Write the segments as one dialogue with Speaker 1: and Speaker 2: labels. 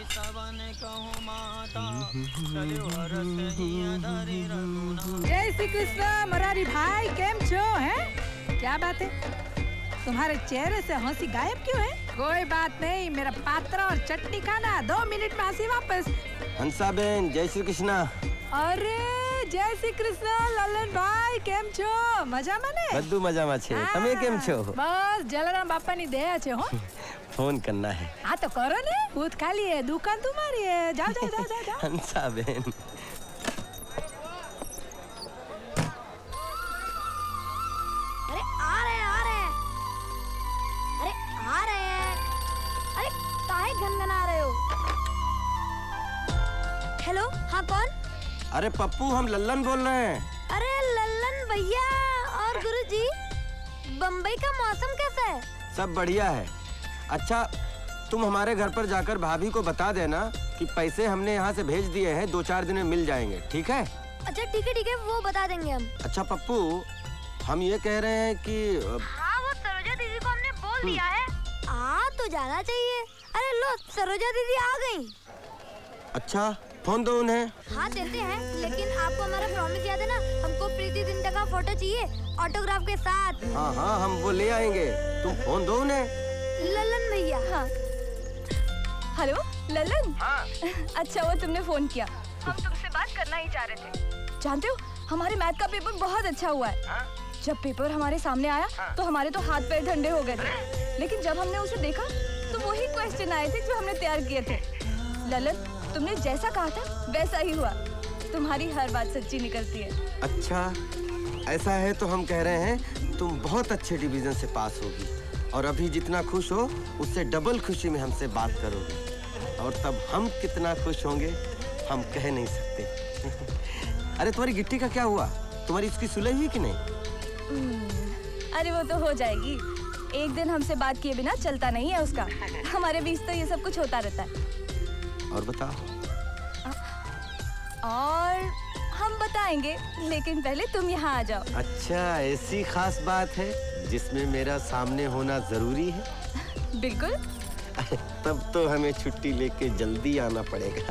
Speaker 1: जय श्री कृष्ण मरारी भाई, केम छो हैं? क्या बात है, तुम्हारे चेहरे से हंसी गायब क्यों है? कोई बात नहीं, मेरा पात्रा और चटनी खाना, 2 मिनट में हंसी वापस।
Speaker 2: हंसा बेन, जय श्री कृष्णा।
Speaker 1: अरे जय श्री कृष्ण ललन भाई, केम छो? मजा माने?
Speaker 2: बद्दू मजा में छे, તમે કેમ છો?
Speaker 1: बस जलाराम बापा ની दया छे हो।
Speaker 2: फोन करना है।
Speaker 1: हाँ तो करो ने, बूथ खाली है, दुकान तुम्हारी है, जाओ जाओ जाओ जाओ, जाओ।
Speaker 2: हंसा बेन,
Speaker 3: अरे आ रहे हैं, आ रहे हैं, अरे आ रहे हैं, अरे काहे गनगना रहे हो? हेलो, हाँ कौन?
Speaker 2: अरे पप्पू, हम लल्लन बोल रहे हैं।
Speaker 3: अरे लल्लन भैया और गुरुजी, बम्बई का मौसम कैसा है?
Speaker 2: सब बढ़िया है। अच्छा, तुम हमारे घर पर जाकर भाभी को बता देना कि पैसे हमने यहाँ से भेज दिए हैं, 2-4 दिन में मिल जाएंगे, ठीक है?
Speaker 3: अच्छा ठीक है, वो बता देंगे हम।
Speaker 2: अच्छा पप्पू, हम ये कह रहे हैं कि
Speaker 3: हाँ, वो सरोजा दीदी को हमने बोल दिया है, आ तो जाना चाहिए। अरे लो, सरोजा दीदी आ गई।
Speaker 2: अच्छा, फोन दो उन्हें।
Speaker 3: हाँ देते हैं, लेकिन आपको हमारा प्रॉमिस याद है ना, हमको प्रीति जिंटा का फोटो चाहिए ऑटोग्राफ के साथ।
Speaker 2: हाँ हाँ, हम वो ले आएंगे, तुम फोन दो उन्हें।
Speaker 3: ललन भैया।
Speaker 4: हाँ। हेलो ललन।
Speaker 2: हाँ।
Speaker 4: अच्छा वो तुमने फोन किया, हम तुमसे बात करना ही चाह रहे थे। जानते हो, हमारे मैथ का पेपर बहुत अच्छा हुआ है।
Speaker 2: हाँ?
Speaker 4: जब पेपर हमारे सामने आया तो हमारे तो हाथ पैर ठंडे हो गए थे, लेकिन जब हमने उसे देखा तो वही क्वेश्चन आए थे जो हमने तैयार किए थे। ललन, तुमने जैसा कहा था वैसा ही हुआ, तुम्हारी हर बात सच्ची निकलती है।
Speaker 2: अच्छा, ऐसा है तो हम कह रहे हैं तुम बहुत अच्छे डिवीजन से पास होगी, और अभी जितना खुश हो उससे डबल खुशी में हमसे बात करोगे, और तब हम कितना खुश होंगे हम कह नहीं सकते। अरे तुम्हारी गिट्टी का क्या हुआ? तुम्हारी उसकी सुलह हुई कि नहीं?
Speaker 4: अरे वो तो हो जाएगी, एक दिन हमसे बात किए बिना चलता नहीं है उसका। हमारे बीच तो ये सब कुछ होता रहता है।
Speaker 2: और बताओ।
Speaker 4: और हम बताएंगे, लेकिन पहले तुम यहाँ आ जाओ।
Speaker 2: अच्छा, ऐसी खास बात है जिसमें मेरा सामने होना जरूरी है?
Speaker 4: बिल्कुल।
Speaker 2: तब तो हमें छुट्टी लेके जल्दी आना पड़ेगा।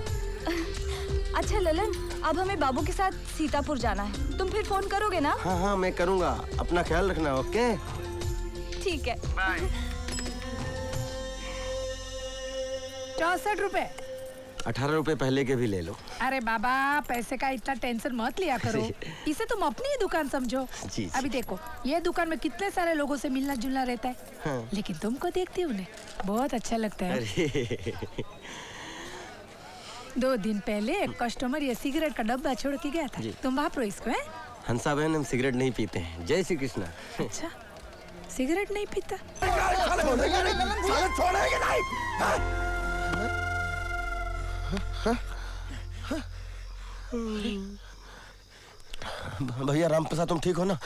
Speaker 4: अच्छा ललन, अब हमें बाबू के साथ सीतापुर जाना है, तुम फिर फोन करोगे ना?
Speaker 2: हाँ हाँ, मैं करूँगा, अपना ख्याल रखना, ओके?
Speaker 4: ठीक है।
Speaker 1: 64 रुपए।
Speaker 2: 18 रुपए पहले के भी ले लो।
Speaker 1: अरे बाबा, पैसे का इतना टेंशन मत लिया करो, इसे तुम अपनी ही दुकान समझो।
Speaker 2: जी।
Speaker 1: अभी देखो, ये दुकान में कितने सारे लोगों से मिलना जुलना रहता है।
Speaker 2: हाँ।
Speaker 1: लेकिन तुमको देखती हूँ बहुत अच्छा लगता है।
Speaker 2: अरे
Speaker 1: 2 दिन पहले एक कस्टमर ये सिगरेट का डब्बा छोड़ के गया था, तुम वापरो इसको है?
Speaker 2: हंसा बहन, हम सिगरेट नहीं पीते हैं। जय श्री कृष्ण।
Speaker 1: अच्छा, सिगरेट नहीं पीता?
Speaker 2: भैया राम प्रसाद, तुम ठीक हो ना?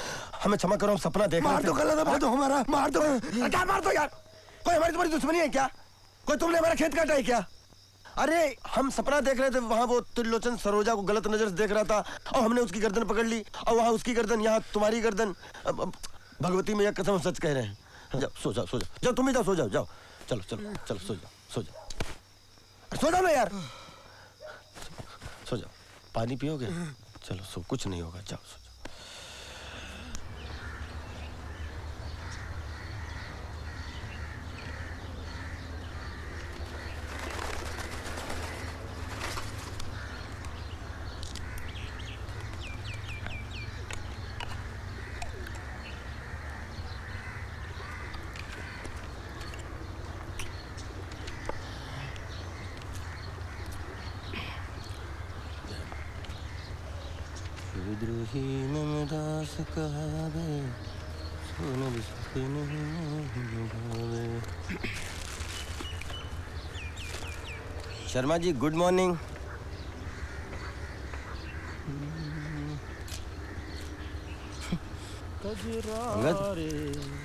Speaker 2: हमें क्षमा करो, हम सपना देख रहे थे।
Speaker 5: मार दो हमारा, मार दो। क्या मार दो यार? कोई हमारी तुम्हारी दुश्मनी है क्या? कोई तुमने हमारा खेत काटा है क्या?
Speaker 2: अरे हम सपना देख रहे थे, वहाँ वो त्रिलोचन सरोजा को गलत नजर से देख रहा था, और हमने उसकी गर्दन पकड़ ली, और वहाँ उसकी गर्दन, यहाँ तुम्हारी गर्दन। भगवती मैया कसम सच कह रहे हैं। जाओ सो जाओ, सो जाओ, जाओ तुम ही जाओ, सो जाओ, जाओ, चलो चलो चलो, सो जाओ, सो जाओ,
Speaker 5: सो जाओ ना यार।
Speaker 2: सो जाओ। पानी पियोगे? चलो सो, कुछ नहीं होगा, जाओ सो जाओ। विद्रोही नमदास कहावे, सोने बिस्कुट नहीं भावे। Sharma ji, good morning. अंगद,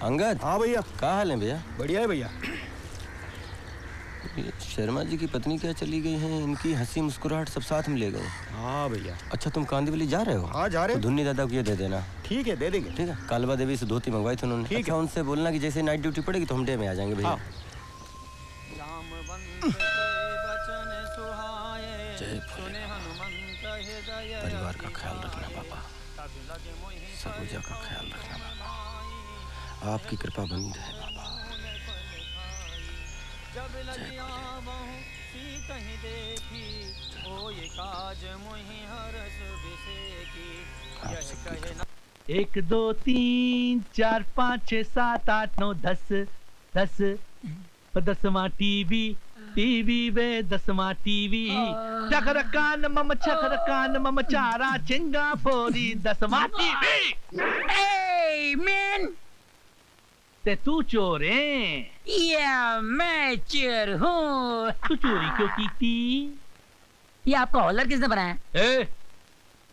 Speaker 2: अंगद।
Speaker 5: हाँ भैया।
Speaker 2: क्या हाल है भैया?
Speaker 5: बढ़िया है भैया।
Speaker 2: ये शर्मा जी की पत्नी क्या चली गई हैं, इनकी हंसी मुस्कुराहट सब साथ में ले गए।
Speaker 5: हाँ भैया।
Speaker 2: अच्छा, तुम कांदीवली जा रहे हो?
Speaker 5: हाँ जा रहे
Speaker 2: तो धुन्नी दादा को ये दे देना।
Speaker 5: ठीक है, दे देंगे।
Speaker 2: ठीक है, कालबा देवी से धोती मंगवाई थी उन्होंने।
Speaker 5: ठीक
Speaker 2: है, उनसे बोलना कि जैसे नाइट ड्यूटी पड़ेगी तो हम डे में आ जाएंगे भैया।
Speaker 5: हाँ।
Speaker 6: परिवार का ख्याल रखना बाबा, सबूजा का ख्याल रखना बाबा, आपकी कृपा बनी रहे बाबा।
Speaker 7: एक दो तीन चार पाँच छः सात आठ नौ 10 10वां टीवी वे 10वां टीवी चखरकान मम चारा चिंगा फोरी 10वां टीवी।
Speaker 8: Hey, man!
Speaker 7: ते तू चोर है?
Speaker 8: Yeah, मैं चोर हूँ।
Speaker 7: तू चोरी क्यों की थी?
Speaker 8: ये आपका हॉलर किसने बनाया?
Speaker 7: ए,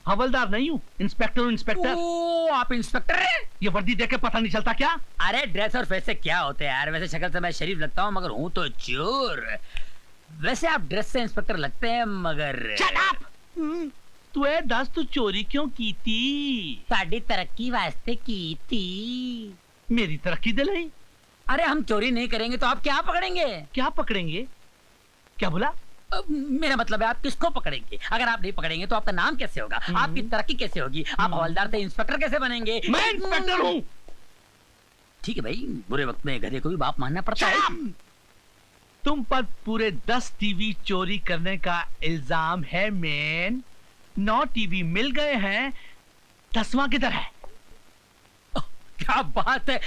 Speaker 7: हवलदार नहीं हूँ, इंस्पेक्टर।
Speaker 8: ओ, आप इंस्पेक्टर हैं?
Speaker 7: ये वर्दी देख के पता नहीं चलता क्या?
Speaker 8: अरे ड्रेस और फेस से क्या होते हैं यार, वैसे शक्ल से मैं शरीफ लगता हूँ मगर हूँ तो चोर। वैसे आप ड्रेस से इंस्पेक्टर लगते हैं मगर
Speaker 7: Shut up! तू है दस, तू चोरी क्यों की थी?
Speaker 8: साड़ी तरक्की वास्ते की थी।
Speaker 7: मेरी तरक्की दिलाई।
Speaker 8: अरे हम चोरी नहीं करेंगे तो आप क्या पकड़ेंगे?
Speaker 7: क्या पकड़ेंगे? क्या बोला?
Speaker 8: मेरा मतलब है आप किसको पकड़ेंगे? अगर आप नहीं पकड़ेंगे तो आपका नाम कैसे होगा? आपकी तरक्की कैसे होगी? आप हवलदार से इंस्पेक्टर कैसे बनेंगे?
Speaker 7: मैं इंस्पेक्टर हूँ।
Speaker 8: ठीक है भाई, बुरे वक्त में गधे को भी बाप मानना पड़ता है।
Speaker 7: तुम पर पूरे 10 टीवी चोरी करने का इल्जाम है मैन। 9 टीवी मिल गए हैं, 10वां किधर है?
Speaker 8: क्या बात है,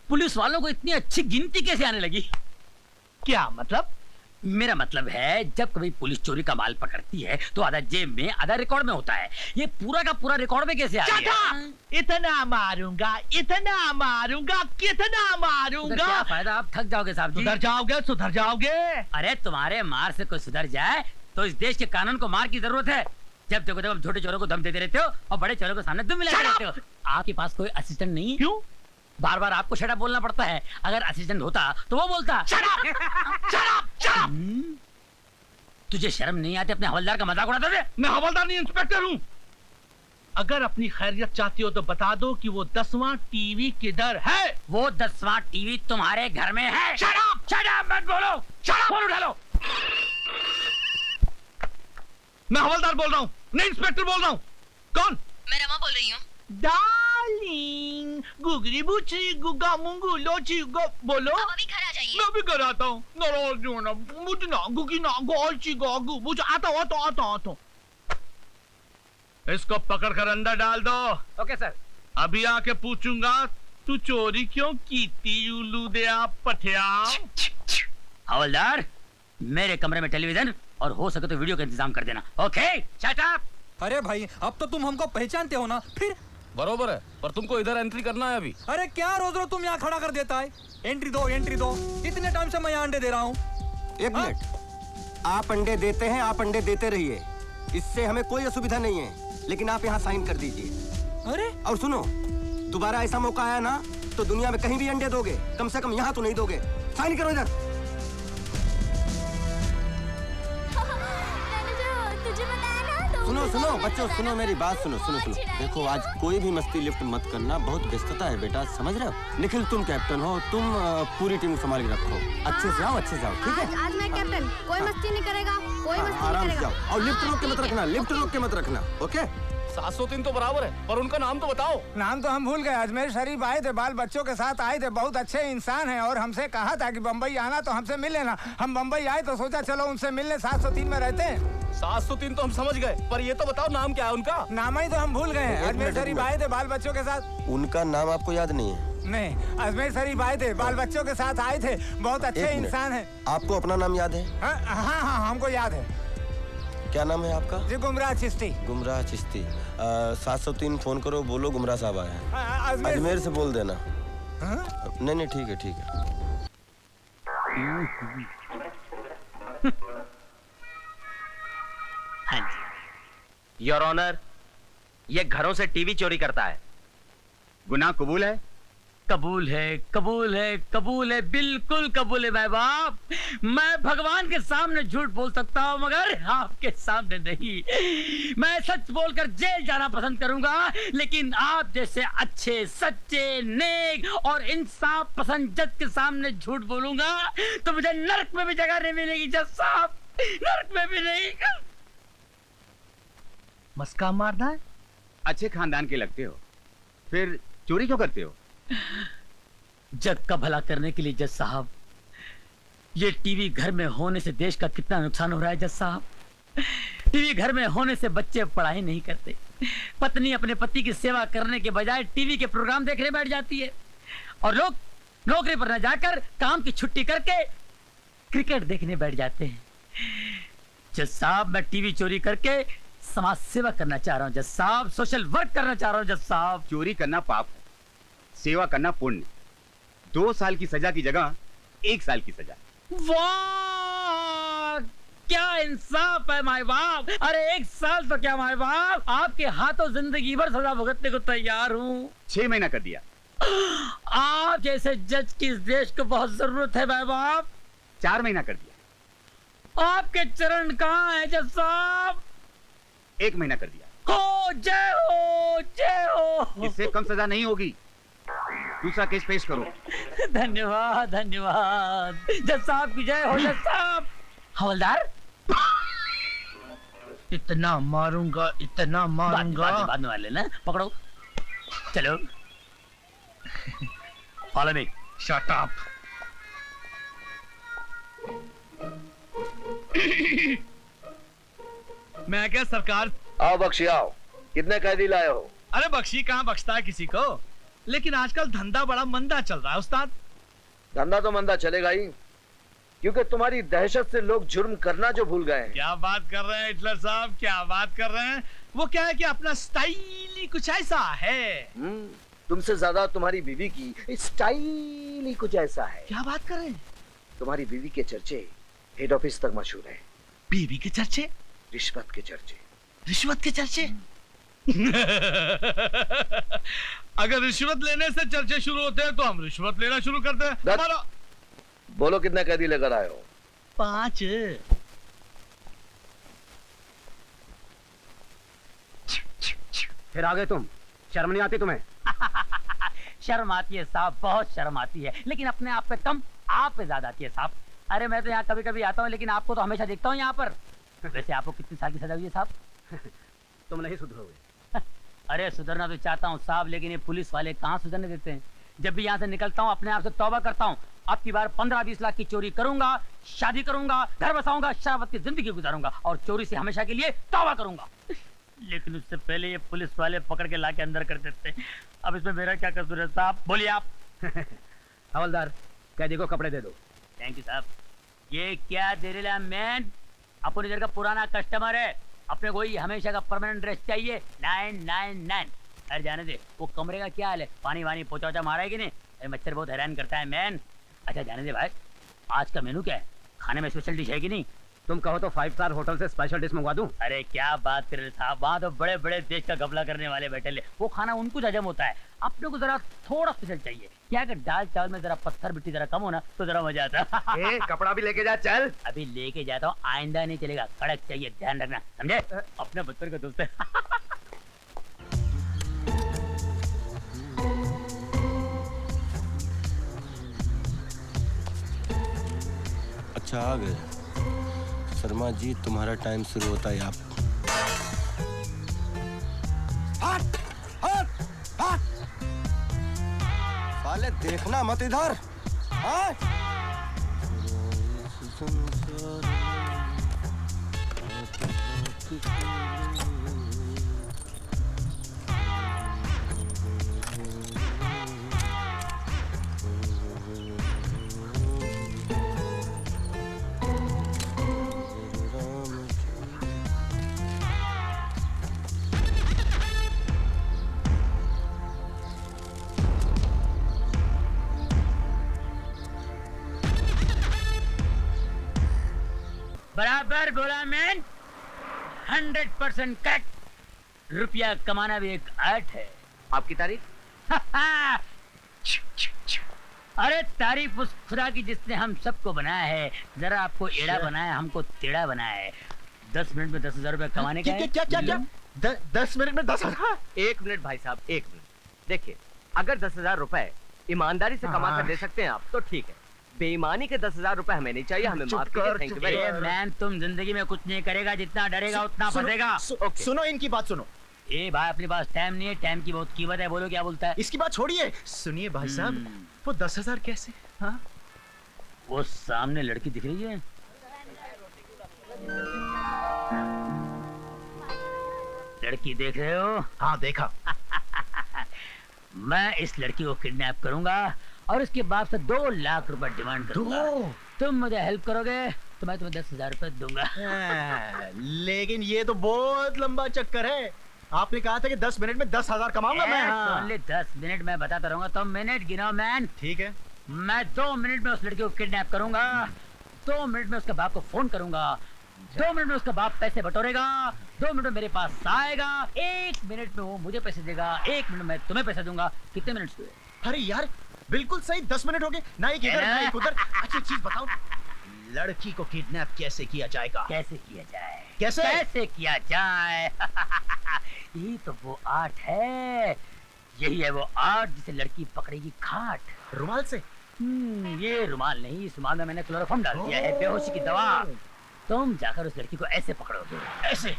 Speaker 8: पुलिस वालों को इतनी अच्छी गिनती कैसे आने लगी?
Speaker 7: क्या मतलब?
Speaker 8: मेरा मतलब है जब कभी पुलिस चोरी का माल पकड़ती है तो आधा जेब में आधा रिकॉर्ड में होता है। ये पूरा का पूरा रिकॉर्ड में कैसे आ गया?
Speaker 7: इतना मारूंगा, कितना मारूंगा।
Speaker 8: क्या फायदा, आप थक जाओगे साहब जी।
Speaker 7: सुधर जाओगे।
Speaker 8: अरे तुम्हारे मार से कोई सुधर जाए तो इस देश के कानून को मार की जरूरत है। जब देखो जब छोटे चोरों को धम देते रहते हो और बड़े चोरों को सामने दुम मिलाते रहते हो। आपके पास कोई असिस्टेंट नहीं है?
Speaker 7: क्यों?
Speaker 8: बार बार आपको शट अप बोलना पड़ता है। अगर असिस्टेंट होता तो वो बोलता शट अप। तुझे शर्म नहीं आती अपने हवलदार का मजाक उड़ाते थे?
Speaker 7: मैं हवलदार नहीं, इंस्पेक्टर हूँ। अगर अपनी खैरियत चाहती हो तो बता दो कि वो 10वां टीवी किधर है?
Speaker 8: वो 10वां टीवी तुम्हारे घर में है। शट अप मत बोलो। फोन उठा लो।
Speaker 7: मैं हवलदार बोल रहा हूँ, नहीं इंस्पेक्टर बोल रहा हूँ। कौन?
Speaker 4: मैं रमा बोल रही हूँ।
Speaker 7: डार्लिंग, गुगरी बुची गुगा मुंगू लोची गो बोलो।
Speaker 4: आप अभी घर आ जाइए।
Speaker 7: मैं भी घर आता हूँ। नाराज हो ना, मुझे ना गुगी ना गोची गोगू मुझे आता हूँ। इसको पकड़ कर अंदर डाल दो।
Speaker 8: Okay sir.
Speaker 7: अभी आके पूछूंगा तू चोरी क्यों की थी, उल्लू दे आप पठिया।
Speaker 8: हवलदार, मेरे कमरे में टेलीविजन और हो सके तो वीडियो का इंतजाम कर देना। Okay shut up.
Speaker 9: अरे भाई, अब तो तुम हमको पहचानते हो ना? फिर
Speaker 6: बरोबर है, पर तुमको इधर एंट्री करना है अभी।
Speaker 9: अरे क्या रोज रोज तुम यहाँ खड़ा कर देता है? एंट्री दो। इतने टाइम से मैं यहाँ अंडे दे रहा हूँ।
Speaker 2: एक मिनट, आप अंडे देते हैं, आप अंडे देते रहिए, इससे हमें कोई असुविधा नहीं है, लेकिन आप यहाँ साइन कर दीजिए।
Speaker 9: अरे
Speaker 2: और सुनो, दोबारा ऐसा मौका आया ना तो दुनिया में कहीं भी अंडे दोगे, कम से कम यहाँ तो नहीं दोगे। साइन करो इधर।
Speaker 3: तुझे बताया ना तो
Speaker 2: सुनो बच्चों, सुनो मेरी बात, सुनो। देखो, आज कोई भी मस्ती लिफ्ट मत करना, बहुत व्यस्तता है बेटा, समझ रहे हो? निखिल तुम कैप्टन हो, तुम पूरी टीम संभाल के रखो। अच्छे से जाओ, ठीक है?
Speaker 3: आज मैं कैप्टन, कोई मस्ती नहीं करेगा, कोई मस्ती
Speaker 2: आराम
Speaker 3: नहीं
Speaker 2: से
Speaker 3: करेगा।
Speaker 2: जाओ और लिफ्ट रोक के मत रखना, ओके?
Speaker 6: 703 तो बराबर है, पर उनका नाम तो बताओ।
Speaker 10: नाम तो हम भूल गए। अजमेर शरीफ आए थे, बाल बच्चों के साथ आए थे, बहुत अच्छे इंसान हैं और हमसे कहा था कि बम्बई आना तो हमसे मिल लेना। हम बम्बई आए तो सोचा चलो उनसे मिलने। 703 में रहते हैं।
Speaker 6: 703 तो हम समझ गए, पर ये तो बताओ नाम क्या है उनका?
Speaker 10: नाम ही तो हम भूल गए हैं। अजमेर शरीफ आए थे बाल बच्चों के साथ।
Speaker 2: उनका नाम आपको याद नहीं है?
Speaker 10: नहीं, अजमेर शरीफ आए थे, बाल बच्चों के साथ आए थे, बहुत अच्छे
Speaker 2: एक मिनट।
Speaker 10: इंसान हैं।
Speaker 2: आपको अपना नाम याद है?
Speaker 10: हाँ, हमको याद है
Speaker 2: क्या नाम है आपका?
Speaker 10: जी, गुमराह चिश्ती।
Speaker 2: गुमराह चिश्ती। 703 फोन करो, बोलो गुमराह साहब आए हैं। अजमेर से बोल देना। नहीं ठीक है।
Speaker 8: हाँ जी।
Speaker 11: योर ऑनर, ये घरों से टीवी चोरी करता है। गुनाह कबूल है?
Speaker 8: कबूल है, बिल्कुल कबूल है भाई बाप। मैं भगवान के सामने झूठ बोल सकता हूँ मगर आपके सामने नहीं। मैं सच बोलकर जेल जाना पसंद करूंगा, लेकिन आप जैसे अच्छे, सच्चे, नेक और इंसाफ पसंद जज के सामने झूठ बोलूंगा तो मुझे नरक में भी जगह नहीं मिलेगी जज साहब, नरक में भी नहीं।
Speaker 7: मस्का मारना है?
Speaker 12: अच्छे खानदान के लगते हो, फिर चोरी क्यों करते हो?
Speaker 8: जग का भला करने के लिए जज साहब। ये टीवी घर में होने से देश का कितना नुकसान हो रहा है जज साहब। टीवी घर में होने से बच्चे पढ़ाई नहीं करते, पत्नी अपने पति की सेवा करने के बजाय टीवी के प्रोग्राम देखने बैठ जाती है, और लोग नौकरी पर न जाकर काम की छुट्टी करके क्रिकेट देखने बैठ जाते हैं। जज साहब, मैं टीवी चोरी करके समाज सेवा करना चाह रहा हूँ जज साहब, सोशल वर्क करना चाह रहा हूँ जज साहब।
Speaker 12: चोरी करना पाप है, सेवा करना पुण्य। 2 साल की सजा की जगह 1 साल की सजा।
Speaker 8: वाह, क्या इंसाफ है माय बाप। अरे 1 साल तो क्या माय बाप, आपके हाथों जिंदगी भर सजा भुगतने को तैयार हूँ।
Speaker 12: 6 महीना कर दिया।
Speaker 8: आप जैसे जज की इस देश को बहुत जरूरत है माय बाप।
Speaker 12: 4 महीना कर दिया।
Speaker 8: आपके चरण कहाँ है जज साहब?
Speaker 12: 1 महीना कर दिया।
Speaker 8: हो जय हो, जय हो।
Speaker 12: इससे कम सजा नहीं होगी। दूसरा केस पेश करो।
Speaker 8: धन्यवाद धन्यवाद जज साहब की जय हो। जज साहब। हवलदार,
Speaker 7: इतना मारूंगा, इतना मारूंगा।
Speaker 8: बाद में मार लेना। पकड़ो, चलो। Follow me.
Speaker 7: Shut up. मैं क्या सरकार?
Speaker 13: आओ बख्शी आओ। कितने कैदी लाए हो?
Speaker 7: अरे बख्शी कहाँ बख्शता है किसी को, लेकिन आजकल धंधा बड़ा मंदा चल रहा है उस्ताद।
Speaker 13: धंधा तो मंदा चलेगा ही, क्योंकि तुम्हारी दहशत से लोग जुर्म करना जो भूल गए हैं।
Speaker 7: क्या बात कर रहे हैं हिटलर साहब, क्या बात कर रहे हैं? वो क्या है कि अपना स्टाइल ही कुछ ऐसा है।
Speaker 13: तुमसे ज्यादा तुम्हारी बीवी की स्टाइल ही कुछ ऐसा है।
Speaker 7: क्या बात कर रहे हैं?
Speaker 13: तुम्हारी बीवी के चर्चे हेड ऑफिस तक मशहूर है।
Speaker 7: बीवी के चर्चे?
Speaker 13: रिश्वत के चर्चे।
Speaker 7: रिश्वत के चर्चे? अगर रिश्वत लेने से चर्चे शुरू होते हैं तो हम रिश्वत लेना शुरू करते हैं। हमारा
Speaker 13: बोलो कितने कैदी लेकर आए हो?
Speaker 7: 5।
Speaker 12: फिर आ गए तुम, शर्म नहीं आती तुम्हें?
Speaker 8: शर्म आती है साहब, बहुत शर्म आती है, लेकिन अपने आप पे कम, आप पे ज्यादा आती है साहब। अरे मैं तो यहाँ कभी कभी आता हूँ, लेकिन आपको तो हमेशा देखता हूँ यहाँ पर। वैसे आपको कितनी साल की सजा हुई है साहब?
Speaker 12: तुम नहीं सुधरोगे।
Speaker 8: अरे सुधरना तो चाहता हूँ साहब, लेकिन ये पुलिस वाले कहाँ सुधरने देते हैं। जब भी यहाँ से निकलता हूँ अपने आप से तौबा करता हूँ, अब की बार 15-20 लाख की चोरी करूंगा, शादी करूंगा, घर बसाऊंगा, शराबत की जिंदगी गुजारूंगा और चोरी से हमेशा के लिए तौबा करूंगा। लेकिन उससे पहले ये पुलिस वाले पकड़ के लाके अंदर कर देते हैं। अब इसमें मेरा क्या कसूर है साहब, बोलिए आप।
Speaker 12: हवलदार, कैदी को कपड़े दे दो।
Speaker 8: थैंक यू साहब। ये क्या दे रहे मैन, अपन इधर का पुराना कस्टमर है, अपने को ही हमेशा का परमानेंट ड्रेस चाहिए। 999। अरे जाने दे, वो कमरे का क्या हाल है, पानी वानी पोचा मारा है कि नहीं? अरे मच्छर बहुत हैरान करता है मैन। अच्छा जाने दे भाई, आज का मेनू क्या है, खाने में स्पेशल डिश है कि नहीं?
Speaker 12: तुम कहो तो 5 स्टार होटल से स्पेशल डिश मंगवा दूं?
Speaker 8: अरे क्या बात कर रहे साहब, वहाँ तो बड़े बड़े देश का घपला करने वाले बैठे ले, वो खाना उनको हजम होता है, अपने को जरा थोड़ा स्पेशल चाहिए। क्या अगर दाल चावल में जरा पत्थर मिट्टी जरा कम होना तो जरा मजा आता।
Speaker 12: कपड़ा भी लेके जा, चल।
Speaker 8: अभी लेके जाता हूँ, आइंदा नहीं चलेगा, कड़क चाहिए, ध्यान रखना, समझे? अपने बच्चों का दोस्त है।
Speaker 6: अच्छा आ गए शर्मा जी, तुम्हारा टाइम शुरू होता है। आप
Speaker 5: हट हट हट, साले देखना मत इधर। हट।
Speaker 8: बराबर बोला मैन, 100% करेक्ट। रुपया कमाना भी एक आर्ट है।
Speaker 11: आपकी तारीफ?
Speaker 8: अरे तारीफ उस खुदा की जिसने हम सबको बनाया है। जरा आपको एड़ा बनाया, हमको टेढ़ा बनाया है। 10 मिनट में 10,000 रुपया कमाने का है।
Speaker 11: क्या 10 मिनट में 10,000? 1 मिनट भाई साहब, 1 मिनट। देखिए, अगर 10,000 रुपए ईमानदारी से कमा कर दे सकते हैं आप तो ठीक है, बेईमानी के 10,000 रुपए हमें नहीं चाहिए, हमें माफ कीजिए। Thank you very much.
Speaker 8: Man तुम जिंदगी में कुछ नहीं करेगा, जितना डरेगा उतना फंसेगा।
Speaker 14: सुनो इनकी बात सुनो।
Speaker 8: ए भाई अपने पास टाइम नहीं है, टाइम की बहुत कीमत है। बोलो क्या बोलता है?
Speaker 14: इसकी बात छोड़िए, सुनिए भाई साहब, वो 10,000 कैसे? हाँ
Speaker 8: वो सामने लड़की दिख रही है, लड़की देख रहे हो?
Speaker 14: हाँ देखा।
Speaker 8: मैं इस लड़की को किडनैप करूंगा और उसके बाप से 2 लाख रुपए डिमांड करूंगा। तुम मुझे हेल्प करोगे तो मैं तुम्हें 10,000 रुपए दूंगा।
Speaker 14: लेकिन ये तो बहुत लंबा चक्कर है। आपने कहा था कि 10 मिनट में 10,000 कमाऊंगा मैं।
Speaker 8: ओनली 10 मिनट में बताता रहूंगा, तुम मिनट गिनो मैन।
Speaker 14: ठीक है।
Speaker 8: मैं 2 मिनट में उस लड़की को किडनैप करूंगा, 2 मिनट में उसके बाप को फोन करूंगा, 2 मिनट में उसका बाप पैसे बटोरेगा, 2 मिनट में मेरे पास आएगा, 1 मिनट में वो मुझे पैसे देगा, 1 मिनट में मैं तुम्हें पैसे दूंगा। कितने मिनट हुए?
Speaker 14: अरे यार बिल्कुल सही, 10 मिनट हो गए। ना एक इधर ना एक उधर। अच्छा चीज बताओ, लड़की को किडनैप कैसे किया जाएगा?
Speaker 8: कैसे किया जाए?
Speaker 14: कैसे
Speaker 8: किया जाए? यही तो वो आर्ट है, यही है वो आर्ट जिसे लड़की पकड़ेगी खाट।
Speaker 14: रुमाल से?
Speaker 8: ये रुमाल नहीं, इस रुमाल में मैंने क्लोरोफॉर्म डाल दिया है, बेहोशी की दवा। तुम जाकर उस लड़की को ऐसे पकड़ोगे, ऐसे,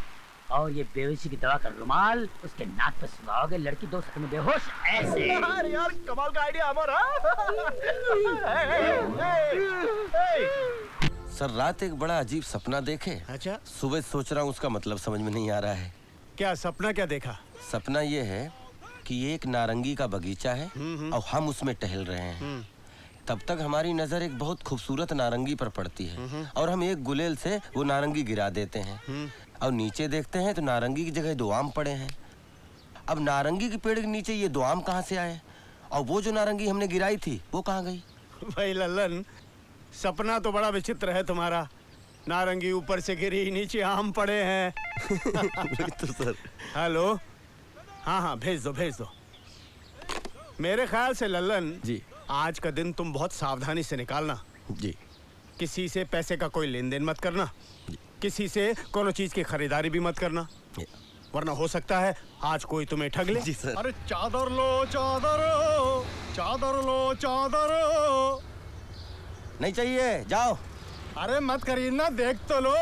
Speaker 8: और ये बेहोशी की दवा का रुमाल उसके नाक पे सुंघाओगे, लड़की 2 सेकंड में बेहोश, ऐसे।
Speaker 14: अरे यार कमाल का आइडिया हमारा।
Speaker 2: सर रात एक बड़ा अजीब सपना देखे।
Speaker 5: अच्छा।
Speaker 2: सुबह सोच रहा हूँ उसका मतलब समझ में नहीं आ रहा है।
Speaker 5: क्या सपना क्या देखा?
Speaker 2: सपना ये है कि एक नारंगी का बगीचा है और हम उसमें टहल रहे हैं। तब तक हमारी नजर एक बहुत खूबसूरत नारंगी पर पड़ती है और हम एक गुलेल से वो नारंगी गिरा देते हैं और नीचे देखते हैं तो नारंगी की जगह 2 आम पड़े हैं। अब नारंगी के पेड़ के नीचे ये 2 आम कहाँ से आए और वो जो नारंगी हमने गिराई थी वो कहाँ गई?
Speaker 5: भाई लल्लन, सपना तो बड़ा विचित्र है तुम्हारा। नारंगी ऊपर से गिरी, नीचे आम पड़े हैं।
Speaker 2: तो सर।
Speaker 5: हेलो, हाँ भेज दो। मेरे ख्याल से लल्लन जी, आज का दिन तुम बहुत सावधानी से निकालना जी। किसी से पैसे का कोई लेन देन मत करना, किसी से कोनो चीज की खरीदारी भी मत करना, वरना हो सकता है आज कोई तुम्हें ठग ले।
Speaker 2: जी सर।
Speaker 5: अरे चादर लो चादर, चादर लो चादर।
Speaker 2: नहीं चाहिए, जाओ।
Speaker 5: अरे मत खरीदना, देख तो लो,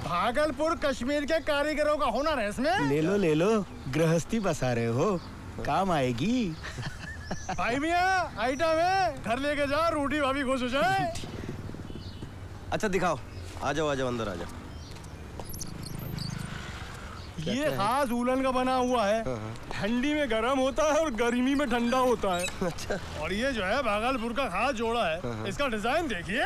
Speaker 5: भागलपुर कश्मीर के कारीगरों का हुनर है इसमें।
Speaker 15: ले लो, गृहस्थी बसा रहे हो, काम आएगी।
Speaker 5: भाई मियाँ आइटम है, घर लेके जा, रोटी भाभी खुश हो जाए।
Speaker 2: अच्छा दिखाओ, आ जाओ अंदर आ जाओ।
Speaker 5: ये खास उलन का बना हुआ है, ठंडी में गर्म होता है और गर्मी में ठंडा होता है।
Speaker 2: अच्छा।
Speaker 5: और ये जो है भागलपुर का खास जोड़ा है, इसका डिजाइन देखिए।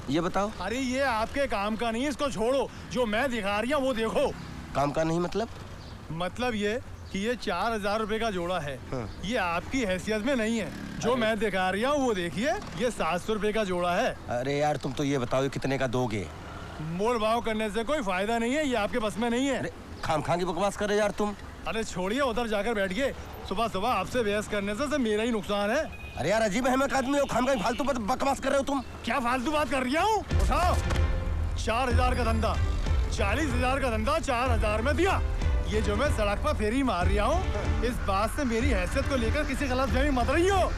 Speaker 2: ये बताओ।
Speaker 5: अरे ये आपके काम का नहीं है, इसको छोड़ो, जो मैं दिखा रही हूँ वो देखो।
Speaker 2: काम का नहीं मतलब?
Speaker 5: मतलब ये कि ये 4,000 रुपए का जोड़ा है। ये आपकी हैसियत में नहीं है, जो मैं दिखा रही हूँ वो देखिए, ये 700 रुपए का जोड़ा है।
Speaker 2: अरे यार तुम तो ये बताओ कितने का दोगे?
Speaker 5: मोल भाव करने से कोई फायदा नहीं है, ये आपके बस में नहीं है।
Speaker 2: अरे खाम की बकवास कर रहे यार तुम।
Speaker 5: अरे छोड़िए, उधर जाकर बैठिए, सुबह आपसे बहस करने से मेरा ही नुकसान है।
Speaker 2: अरे यार अजीब अहमद आदमी हो, खाम फालतू बकवास कर रहे हो तुम।
Speaker 5: क्या फालतू बात कर रही हूँ? उठाओ। 4,000 का धंधा, 40,000 का धंधा 4,000 में दिया। ये जो मैं सड़क पर फेरी मार रहा हूँ, इस बात से मेरी हैसियत को लेकर किसी गलतफहमी मत रही हो।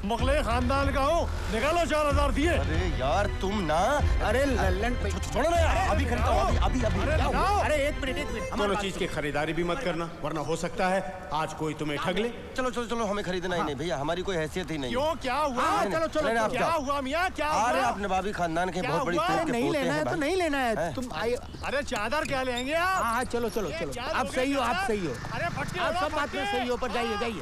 Speaker 5: मुगले खानदान का हूँ, निकालो 4,000 दिए।
Speaker 2: अरे यार तुम ना, अरे लल्लन छोड़ो ना यार, अभी खरीदता हूँ, अभी
Speaker 5: अरे एक मिनट दोनों चीज की खरीदारी भी मत करना, वरना हो सकता है आज कोई तुम्हें ठग ले।
Speaker 2: चलो हमें खरीदना ही नहीं भैया, हमारी कोई हैसियत ही नहीं।
Speaker 5: क्यों, क्या हुआ? चलो क्या हुआ मियाँ, क्या हुआ?
Speaker 2: अरे आप नवाबी खानदान के बहुत बड़ी
Speaker 15: नहीं लेना है तो नहीं लेना है, तुम आइए।
Speaker 5: अरे चादर क्या लेंगे आप?
Speaker 15: हाँ चलो आप सही हो, आप सही हो,
Speaker 5: अरे
Speaker 15: आप सब बात में सही हो, पर जाइए।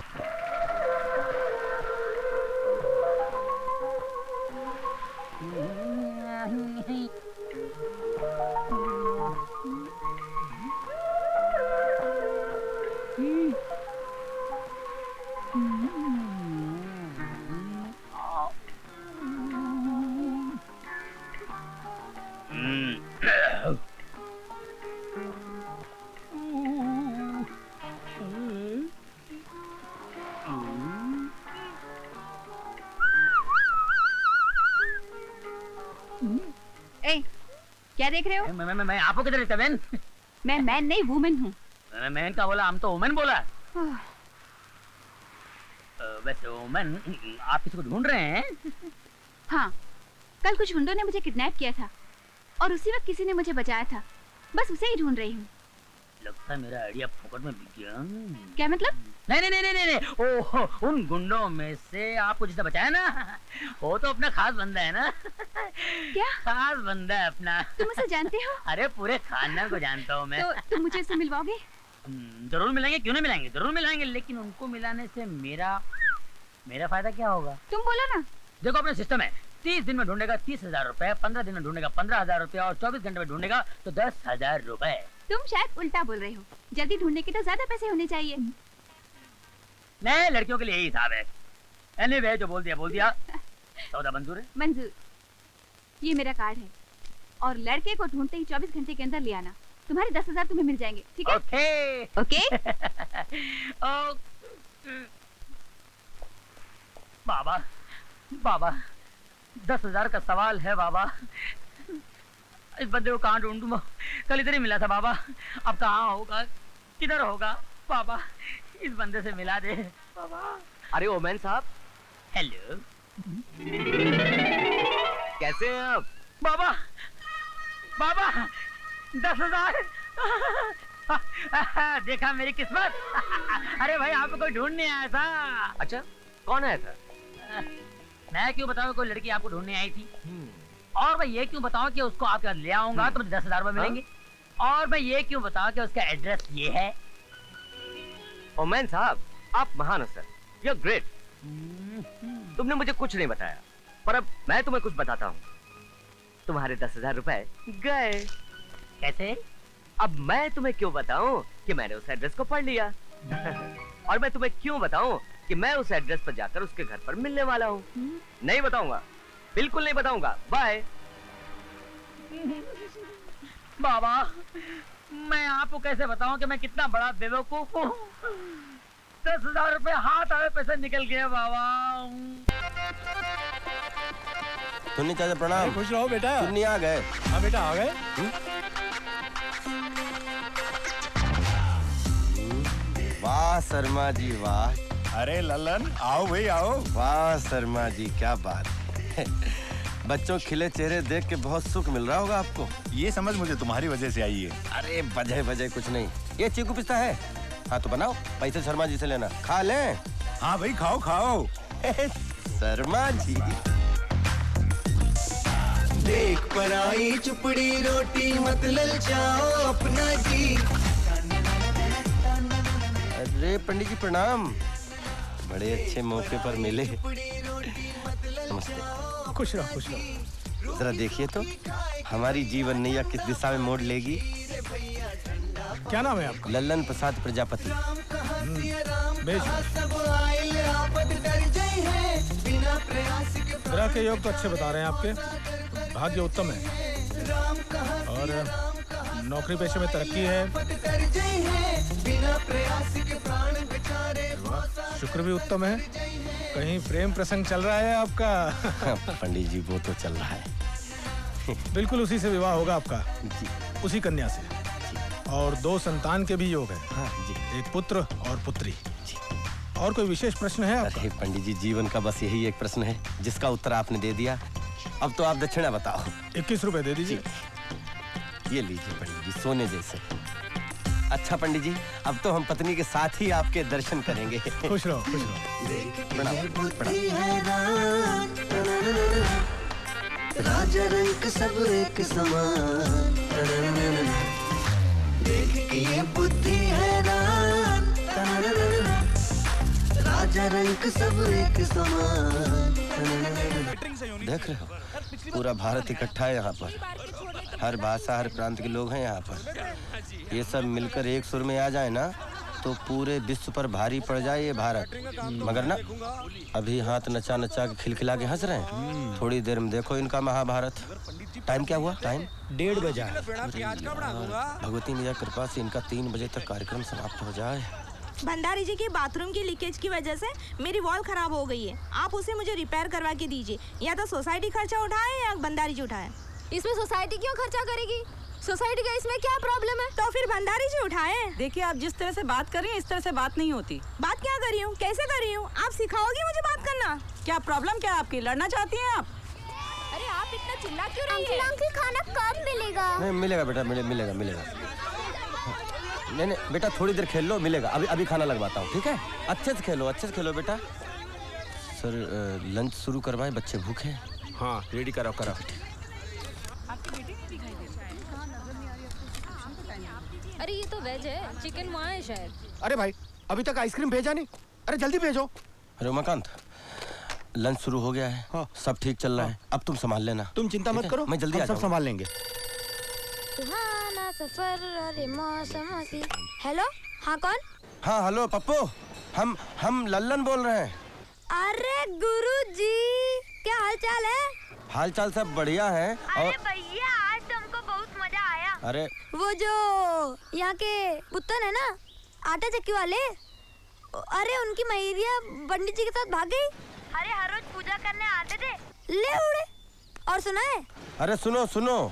Speaker 4: क्या देख रहे हो?
Speaker 8: मैं आपको किधर रहता मैन?
Speaker 4: मैं मैन नहीं वुमेन हूँ।
Speaker 8: मैन का बोला, हम तो वुमेन बोला। वैसे ओमन, आप किसी को ढूंढ रहे हैं?
Speaker 16: हाँ, कल कुछ गुंडों ने मुझे किडनैप किया था और उसी वक्त किसी ने मुझे बचाया था। बस उसे ही ढूंढ रही हूँ।
Speaker 8: लगता है मेरा आइडिया फोकट में बिक गया।
Speaker 16: क्या मतलब?
Speaker 8: नहीं, ओह, उन गुंडों में से आपको जिसे बचाया ना, वो तो अपना खास बंदा है ना।
Speaker 16: क्या?
Speaker 8: खास बंदा है अपना।
Speaker 16: तुम उसे जानते हो?
Speaker 8: अरे पूरे खानदान को जानता हूँ मैं।
Speaker 16: तो तुम मुझे उससे मिलवाओगे?
Speaker 8: जरूर मिलेंगे, क्यों नहीं मिलेंगे, जरूर मिलाएंगे, लेकिन उनको मिलाने से मेरा फायदा क्या होगा?
Speaker 16: तुम बोलो ना।
Speaker 8: देखो अपना सिस्टम है, 30 दिन में ढूंढेगा 30,000 रुपए, 15 दिन में ढूंढेगा 15,000 रुपए और 24 घंटे में ढूंढेगा तो 10,000 रुपए।
Speaker 16: तुम शायद उल्टा बोल रहे हो। जल्दी ढूंढने के तो ज्यादा पैसे होने चाहिए।
Speaker 8: नहीं, लड़कियों के लिए यही हिसाब है। एनीवे, जो बोल दिया। सौदा मंजूर है?
Speaker 16: मंजूर। ये मेरा कार्ड है और लड़के को ढूंढते ही 24 घंटे के अंदर ले आना। तुम्हारे 10,000 तुम्हें मिल जाएंगे, ठीक है?
Speaker 8: ओके। बाबा 10,000 का सवाल है बाबा। इस बंदे को कहाँ ढूंढूं? कल इधर ही मिला था बाबा, अब कहाँ होगा, किधर होगा? बाबा इस बंदे से मिला दे बाबा।
Speaker 11: अरे ओमैन साहब,
Speaker 8: हेलो,
Speaker 11: कैसे हैं आप?
Speaker 8: बाबा 10,000। देखा मेरी किस्मत। अरे भाई, आपको कोई ढूंढने आया था।
Speaker 11: अच्छा, कौन आया था?
Speaker 8: मैं क्यों बताऊं कोई लड़की आपको ढूंढने आई थी? और मैं ये क्यों बताऊं कि उसको आपके ले आऊंगा तो मुझे 10,000 रुपए मिलेंगे? और मैं ये क्यों बताऊं कि उसका एड्रेस ये है?
Speaker 11: ओमैन साहब, आप महान हो सर, यू आर ग्रेट। तुमने मुझे कुछ नहीं बताया, पर अब मैं तुम्हें कुछ बताता हूँ। तुम्हारे 10,000 रुपए गए।
Speaker 8: कैसे?
Speaker 11: अब मैं तुम्हें क्यों बताऊं कि मैंने उस एड्रेस को पढ़ लिया। और मैं तुम्हें क्यों बताऊं कि मैं उस एड्रेस पर जाकर उसके घर पर मिलने वाला हूँ। नहीं बताऊंगा, बिल्कुल नहीं बताऊंगा। बाय।
Speaker 8: बाबा, मैं आपको कैसे बताऊं कि मैं कितना बड़ा बेवकूफ हूँ। 10,000 रुपए हाथ आए, पैसे निकल गए बाबा।
Speaker 2: सुन्नी चाचा प्रणाम।
Speaker 15: खुश रहो बेटा।
Speaker 2: सुन्नी आ गए?
Speaker 15: हाँ बेटा आ गए।
Speaker 2: वाह शर्मा जी वाह।
Speaker 15: अरे ललन, आओ भाई आओ।
Speaker 2: वाह शर्मा जी, क्या बात। बच्चों खिले चेहरे देख के बहुत सुख मिल रहा होगा आपको।
Speaker 15: ये समझ मुझे तुम्हारी वजह से आई है।
Speaker 2: अरे वजह कुछ नहीं, ये चीकू पिस्ता है। हाँ तो बनाओ, पैसे शर्मा जी से लेना, खा लें।
Speaker 15: हाँ भाई खाओ खाओ।
Speaker 2: शर्मा जी।
Speaker 17: देख पर आई चुपड़ी रोटी मत ललचाओ अपना जी।
Speaker 2: अरे पंडित जी प्रणाम, बड़े अच्छे मौके पर मिले। नमस्ते।
Speaker 15: खुश रहो खुश रहो।
Speaker 2: जरा देखिए तो हमारी जीवन नैया किस दिशा में मोड़ लेगी।
Speaker 15: क्या नाम है आपका?
Speaker 2: लल्लन प्रसाद प्रजापति।
Speaker 15: ग्रह के योग तो अच्छे बता रहे हैं आपके, भाग्य उत्तम है और नौकरी पेशे में तरक्की है। शुक्र भी उत्तम है। कहीं प्रेम प्रसंग चल रहा है आपका?
Speaker 2: पंडित जी वो तो चल रहा है।
Speaker 15: बिल्कुल उसी से विवाह होगा आपका
Speaker 2: जी।
Speaker 15: उसी कन्या से। और 2 संतान के भी योग है।
Speaker 2: हाँ जी।
Speaker 15: एक पुत्र और पुत्री जी। और कोई विशेष प्रश्न है आपका?
Speaker 2: अरे पंडित जी, जीवन का बस यही एक प्रश्न है जिसका उत्तर आपने दे दिया। अब तो आप दक्षिणा बताओ।
Speaker 15: 21 रुपए दे दीजिए।
Speaker 2: ये लीजिए पंडित जी, सोने जैसे। अच्छा पंडित जी, अब तो हम पत्नी के साथ ही आपके दर्शन करेंगे।
Speaker 15: खुश रहो खुश रहो।
Speaker 2: प्रणाम प्रणाम।
Speaker 17: राजा रंग सब एक समान, देख के ये बुद्धि हैरान। राजा रंग सब एक समान।
Speaker 2: देख रहे हो, पूरा भारत इकट्ठा है यहाँ पर। हर भाषा हर प्रांत के लोग हैं यहाँ पर। ये सब मिलकर एक सुर में आ जाए ना तो पूरे विश्व पर भारी पड़ जाए ये भारत। मगर ना, अभी हाथ नचा नचा के खिलखिला के हंस रहे हैं। थोड़ी देर में देखो इनका महाभारत। टाइम क्या हुआ? टाइम
Speaker 15: 1:30 बजा।
Speaker 2: भगवती मैया कृपा से इनका 3 बजे तक कार्यक्रम समाप्त हो जाए।
Speaker 18: भंडारी जी की बाथरूम की लीकेज की वजह से मेरी वॉल खराब हो गई है। आप उसे मुझे रिपेयर करवा के दीजिए। या तो सोसाइटी खर्चा उठाए या भंडारी जी उठाए।
Speaker 3: इसमें सोसाइटी क्यों खर्चा करेगी?
Speaker 4: सोसाइटी का इसमें क्या प्रॉब्लम है?
Speaker 18: तो फिर भंडारी जी उठाए।
Speaker 1: देखिए आप जिस तरह से बात कर रही हैं इस तरह से बात नहीं होती।
Speaker 18: बात क्या कर रही हूँ, कैसे कर रही हूँ? आप सिखाओगी मुझे बात करना?
Speaker 1: क्या प्रॉब्लम क्या है आपकी? लड़ना चाहती हैं आप?
Speaker 4: अरे आप इतना चिल्ला क्यों रही हैं?
Speaker 3: अंकल खाना कब मिलेगा?
Speaker 2: नहीं मिलेगा बेटा, मिलेगा। नहीं बेटा, थोड़ी देर खेल लो, मिलेगा। अभी खाना लगवाता हूँ, ठीक है? अच्छे से खेलो बेटा। सर लंच शुरू करवाएं, बच्चे भूखे हैं।
Speaker 5: हाँ रेडी कराओ।
Speaker 4: अरे ये तो वेज है, चिकन वहाँ है शायद।
Speaker 5: अरे भाई अभी तक आइसक्रीम भेजा नहीं, अरे जल्दी भेजो।
Speaker 2: अरे उमाकांत, लंच शुरू हो गया है। हाँ। सब ठीक चल रहा है, अब तुम संभाल लेना।
Speaker 5: तुम चिंता मत करो,
Speaker 2: मैं जल्दी आ
Speaker 5: सब
Speaker 2: जाऊंगा।
Speaker 5: संभाल लेंगे।
Speaker 3: सुहाना सफर अरे मौसम की। हेलो, हाँ कौन?
Speaker 2: हाँ हेलो पप्पू, हम लल्लन बोल रहे हैं।
Speaker 3: अरे गुरुजी, क्या हाल चाल है?
Speaker 2: हाल चाल सब बढ़िया है।
Speaker 3: अरे भैया आज तुमको बहुत मजा आया।
Speaker 2: अरे
Speaker 3: वो जो यहाँ के पुत्तन है ना, आटा चक्की वाले, अरे उनकी मैरिया पंडित जी के साथ भाग गई। अरे हर रोज पूजा करने आते थे, ले उड़े। और सुना है?
Speaker 2: अरे सुनो,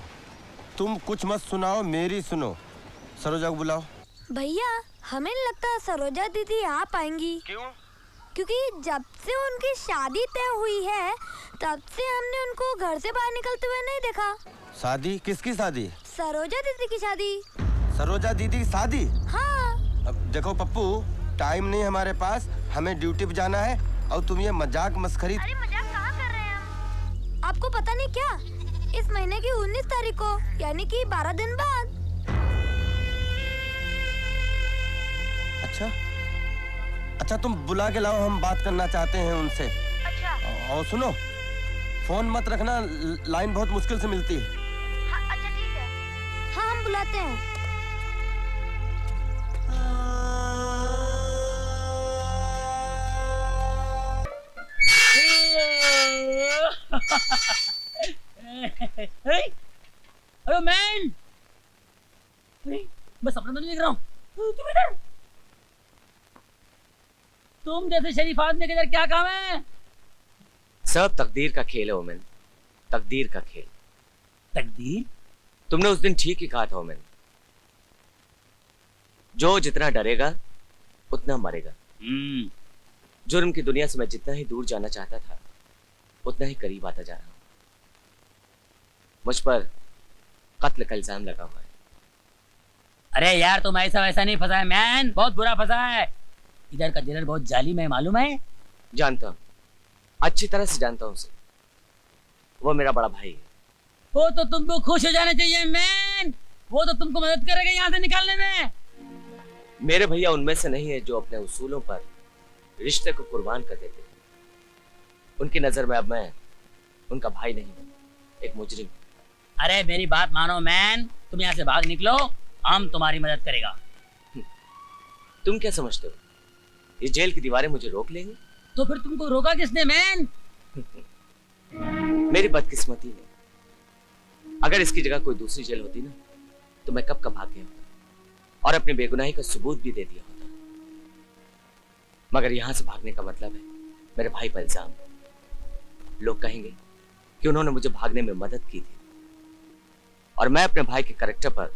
Speaker 2: तुम कुछ मत सुनाओ, मेरी सुनो। सरोजा को बुलाओ।
Speaker 3: भैया हमें नहीं लगता सरोजा दीदी आ पाएंगी।
Speaker 2: क्यों?
Speaker 3: क्योंकि जब से उनकी शादी तय हुई है तब से हमने उनको घर से बाहर निकलते हुए नहीं देखा।
Speaker 2: शादी? किसकी शादी?
Speaker 3: सरोजा दीदी की शादी।
Speaker 2: सरोजा दीदी की शादी?
Speaker 3: हाँ।
Speaker 2: अब देखो पप्पू, टाइम नहीं हमारे पास, हमें ड्यूटी पे जाना है। और तुम ये मजाक मस्खरी।
Speaker 3: अरे मजाक कहाँ कर रहे हैं हम? आपको पता नहीं क्या, इस महीने की 19 तारीख को, यानी कि 12 दिन बाद।
Speaker 2: अच्छा तुम बुला के लाओ, हम बात करना चाहते हैं उनसे।
Speaker 3: अच्छा।
Speaker 2: और सुनो, फोन मत रखना, लाइन बहुत मुश्किल से मिलती है।
Speaker 3: हाँ, अच्छा ठीक है। हाँ हम बुलाते हैं।
Speaker 8: अरे मैन, मैं सपना तो नहीं देख रहा हूँ। तुम इधर, तुम जैसे शरीफ आदमी के इधर क्या काम है?
Speaker 11: सब तकदीर का खेल है ओमेन, तकदीर का खेल।
Speaker 8: तकदीर?
Speaker 11: तुमने उस दिन ठीक ही कहा था ओमेन, जो जितना डरेगा उतना मरेगा। जुर्म की दुनिया से मैं जितना ही दूर जाना चाहता था उतना ही करीब आता जा रहा हूं। मुझ पर कत्ल का इल्जाम लगा हुआ है।
Speaker 8: अरे यार तुम ऐसा वैसा नहीं फंसा है मैन, बहुत बुरा फंसा है। इधर का जेलर बहुत जालिम है, मालूम है?
Speaker 11: जानता हूँ, अच्छी तरह से जानता हूँ उसे। वो मेरा बड़ा भाई है।
Speaker 8: वो तो तुमको खुश हो जाना चाहिए मैन, वो तो तुमको मदद करेगा यहाँ से निकालने में।
Speaker 11: मेरे भैया उनमें से नहीं है जो अपने उसूलों पर रिश्ते को कुर्बान कर देते। उनकी नजर में अब मैं उनका भाई नहीं, एक मुजरिम।
Speaker 8: अरे मेरी बात मानो मैन, तुम यहाँ से भाग निकलो, हम तुम्हारी मदद करेगा।
Speaker 11: तुम क्या समझते हो ये जेल की दीवारें मुझे रोक लेंगी?
Speaker 8: तो फिर तुमको रोका किसने मैन?
Speaker 11: मेरी बदकिस्मती ने। अगर इसकी जगह कोई दूसरी जेल होती ना तो मैं कब भाग गया होता और अपनी बेगुनाही का सबूत भी दे दिया होता। मगर यहां से भागने का मतलब है मेरे भाई पर इल्जाम। लोग कहेंगे कि उन्होंने मुझे भागने में मदद की थी, और मैं अपने भाई के कैरेक्टर पर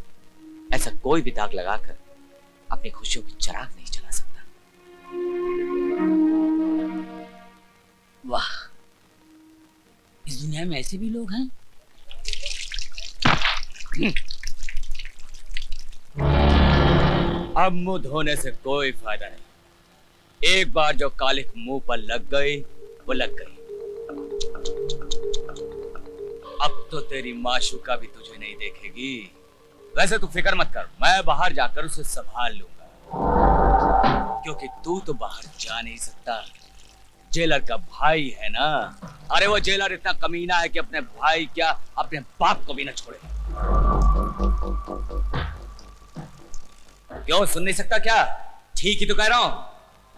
Speaker 11: ऐसा कोई भी दाग लगाकर अपनी खुशियों की चिराग नहीं जला सकता।
Speaker 8: वाह, इस दुनिया में ऐसे भी लोग हैं।
Speaker 11: अब मुंह धोने से कोई फायदा नहीं। एक बार जो कालिक मुंह पर लग गई वो लग गई। अब तो तेरी माशूका भी तुझे नहीं देखेगी। वैसे तू फिक्र मत कर, मैं बाहर जाकर उसे संभाल लूंगा, क्योंकि तू तो बाहर जा नहीं सकता। जेलर का भाई है ना। अरे वो जेलर इतना कमीना है कि अपने भाई क्या अपने बाप को भी न छोड़े। क्यों सुन नहीं सकता क्या? ठीक ही तो कह रहा हूं।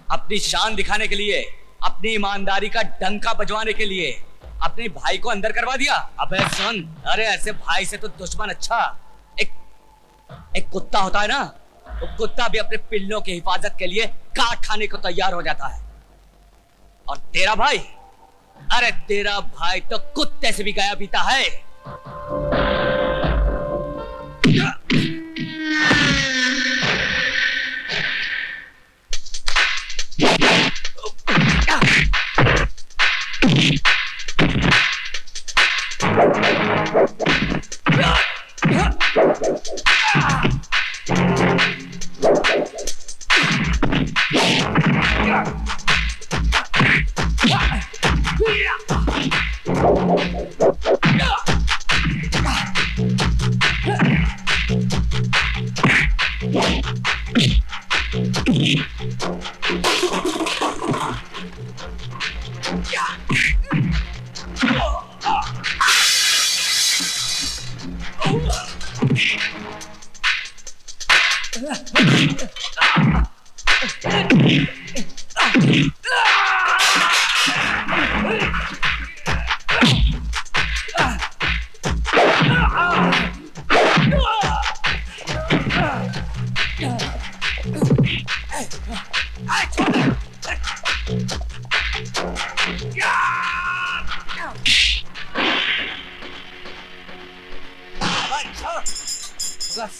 Speaker 11: अपनी शान दिखाने के लिए, अपनी ईमानदारी का डंका बजवाने के लिए अपने भाई को अंदर करवा दिया। अबे सुन, अरे ऐसे भाई से तो दुश्मन अच्छा। एक कुत्ता होता है ना, वो कुत्ता भी अपने पिल्लों की हिफाजत के लिए काट खाने को तैयार हो जाता है। और तेरा भाई, अरे तेरा भाई तो कुत्ते से भी गया बीता है।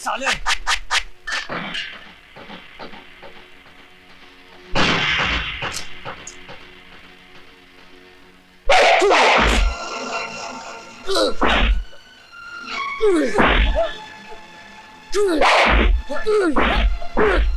Speaker 17: साले
Speaker 19: Ugh!